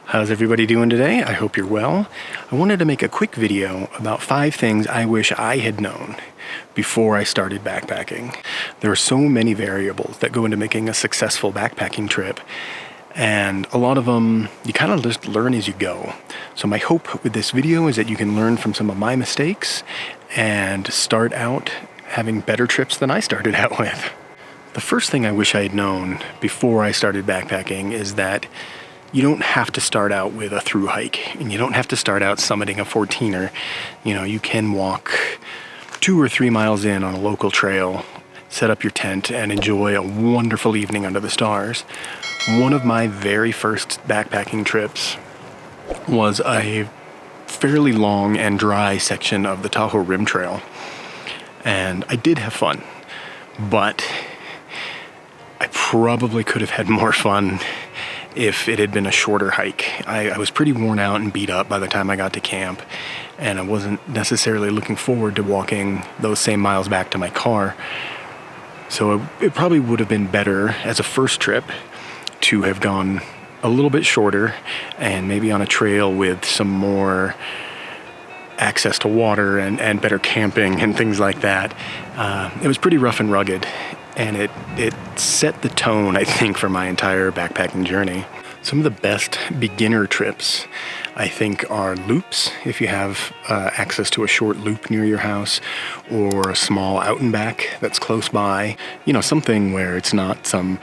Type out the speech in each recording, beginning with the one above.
How's everybody doing today? I hope you're well. I wanted to make a quick video about 5 things I wish I had known before I started backpacking. There are so many variables that go into making a successful backpacking trip, and a lot of them you kind of just learn as you go. So my hope with this video is that you can learn from some of my mistakes and start out having better trips than I started out with. The first thing I wish I had known before I started backpacking is that you don't have to start out with a through hike, and you don't have to start out summiting a 14er. You know, you can walk 2 or 3 miles in on a local trail, set up your tent, and enjoy a wonderful evening under the stars. One of my very first backpacking trips was a fairly long and dry section of the Tahoe Rim Trail, and I did have fun, but I probably could have had more fun if it had been a shorter hike. I was pretty worn out and beat up by the time I got to camp, and I wasn't necessarily looking forward to walking those same miles back to my car. So it probably would have been better as a first trip to have gone a little bit shorter and maybe on a trail with some more access to water and better camping and things like that. It was pretty rough and rugged, and it set the tone, I think, for my entire backpacking journey. Some of the best beginner trips, I think, are loops, if you have access to a short loop near your house, or a small out and back that's close by. You know, something where it's not some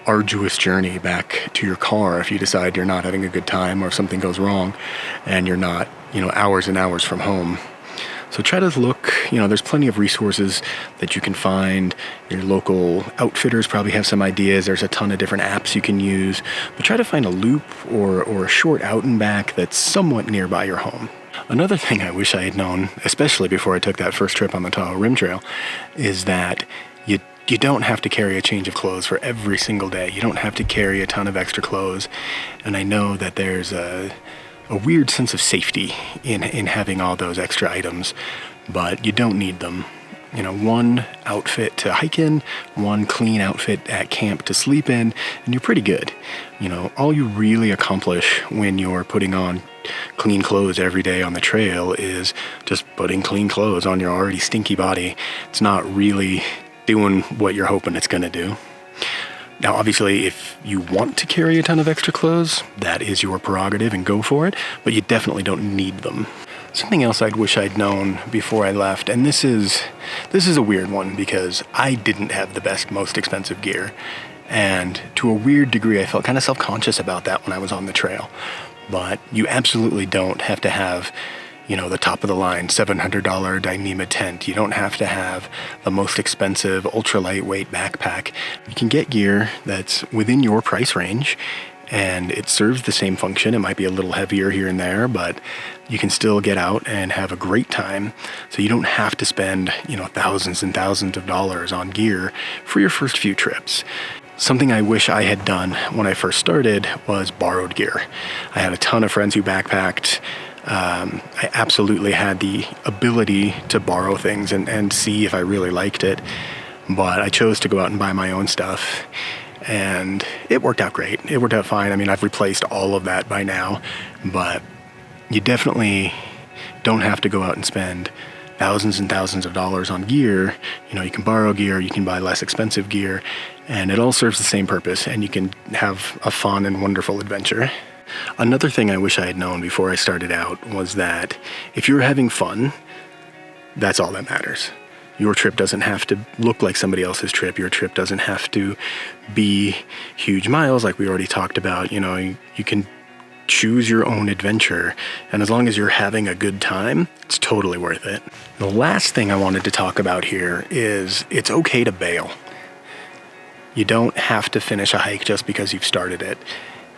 arduous journey back to your car if you decide you're not having a good time or if something goes wrong and you're not, hours and hours from home. So try to look, there's plenty of resources that you can find. Your local outfitters probably have some ideas. There's a ton of different apps you can use. But try to find a loop or a short out and back that's somewhat nearby your home. Another thing I wish I had known, especially before I took that first trip on the Tahoe Rim Trail, is that you don't have to carry a change of clothes for every single day. You don't have to carry a ton of extra clothes. And I know that there's a weird sense of safety in having all those extra items, but you don't need them. One outfit to hike in, one clean outfit at camp to sleep in, and you're pretty good. All you really accomplish when you're putting on clean clothes every day on the trail is just putting clean clothes on your already stinky body. It's not really doing what you're hoping it's going to do. Now, obviously, if you want to carry a ton of extra clothes, that is your prerogative and go for it, but you definitely don't need them. Something else I'd wish I'd known before I left, and this is a weird one because I didn't have the best, most expensive gear, and to a weird degree, I felt kind of self-conscious about that when I was on the trail. But you absolutely don't have to have the top of the line $700 Dyneema tent. You don't have to have the most expensive ultra lightweight backpack. You can get gear that's within your price range and it serves the same function. It might be a little heavier here and there, but you can still get out and have a great time. So you don't have to spend, thousands and thousands of dollars on gear for your first few trips. Something I wish I had done when I first started was borrowed gear. I had a ton of friends who backpacked. I absolutely had the ability to borrow things and see if I really liked it, but I chose to go out and buy my own stuff, and it worked out great. It worked out fine. I mean, I've replaced all of that by now, but you definitely don't have to go out and spend thousands and thousands of dollars on gear. You can borrow gear, you can buy less expensive gear, and it all serves the same purpose, and you can have a fun and wonderful adventure. Another thing I wish I had known before I started out was that if you're having fun, that's all that matters. Your trip doesn't have to look like somebody else's trip. Your trip doesn't have to be huge miles like we already talked about. You can choose your own adventure, and as long as you're having a good time, it's totally worth it. The last thing I wanted to talk about here is it's okay to bail. You don't have to finish a hike just because you've started it.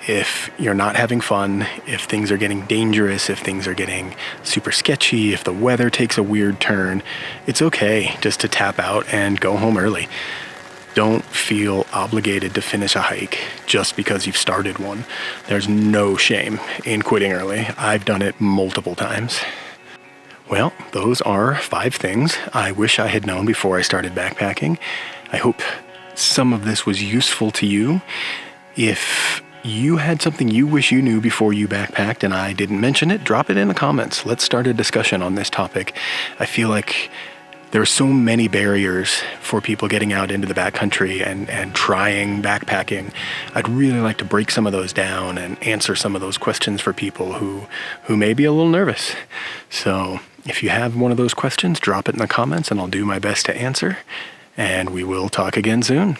If you're not having fun, if things are getting dangerous, if things are getting super sketchy, if the weather takes a weird turn, it's okay just to tap out and go home early. Don't feel obligated to finish a hike just because you've started one. There's no shame in quitting early. I've done it multiple times. Well, those are 5 things I wish I had known before I started backpacking. I hope some of this was useful to you. If you had something you wish you knew before you backpacked and I didn't mention it, drop it in the comments. Let's start a discussion on this topic. I feel like there are so many barriers for people getting out into the backcountry and trying backpacking. I'd really like to break some of those down and answer some of those questions for people who may be a little nervous. So if you have one of those questions, drop it in the comments and I'll do my best to answer. And we will talk again soon.